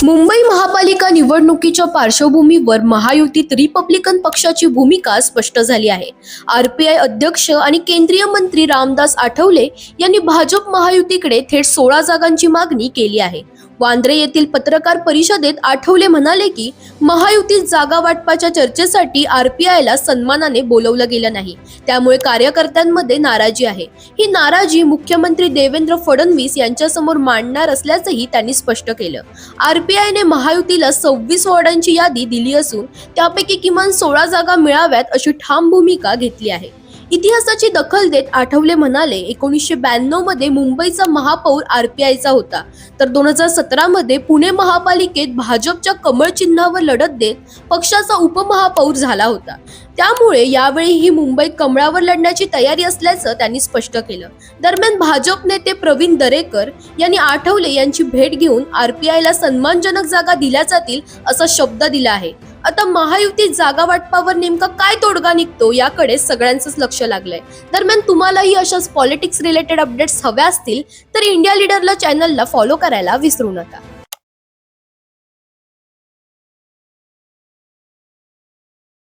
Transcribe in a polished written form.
मुंबई महापालिका निवडणुकीच्या पार्श्वभूमीवर महायुतीत रिपब्लिकन पक्षाची भूमिका स्पष्ट झाली आहे। आरपीआय अध्यक्ष आणि केंद्रीय मंत्री रामदास आठवले यांनी भाजप महायुतीकडे थेट 16 जागांची मागणी केली आहे। वांद्रे येथील पत्रकार परिषदेत आठवले म्हणाले की महायुतीत जागा वाटपाच्या चर्चेसाठी आरपीआयला सन्मानाने बोलवलं गेलं नाही, त्यामुळे कार्यकर्त्यांमध्ये नाराजी आहे। ही नाराजी मुख्यमंत्री देवेंद्र फडणवीस यांच्यासमोर मांडणार असल्याचंही त्यांनी स्पष्ट केलं। आरपीआयने महायुतीला 26 वॉर्डांची यादी दिली असून त्यापैकी किमान 16 जागा मिळाव्यात अशी ठाम भूमिका घेतली आहे। इतिहासाची दखल देत आठवले म्हणाले 1992 मध्ये मुंबईचा महापौर आरपीआयचा होता, तर 2017 मध्ये पुणे महापालिकेत भाजपच्या कमळ चिन्हावर लढत देत पक्षाचा उपमहापौर झाला होता। त्यामुळे यावेळी ही मुंबईत कमळावर लढण्याची तयारी असल्याचं त्यांनी स्पष्ट केलं। दरम्यान भाजप नेते प्रवीण दरेकर यांनी आठवले यांची भेट घेऊन आरपीआयला सन्मानजनक जागा दिल्या जातील असा शब्द दिला आहे। आता महायुतीत जागा वाटपावर नेमका काय तोडगा निघतो याकडे सगळ्यांचंच लक्ष लागलंय। दरम्यान तुम्हालाही अशाच पॉलिटिक्स रिलेटेड अपडेट्स हव्या असतील तर इंडिया लीडरला चॅनलला फॉलो करायला विसरू नका।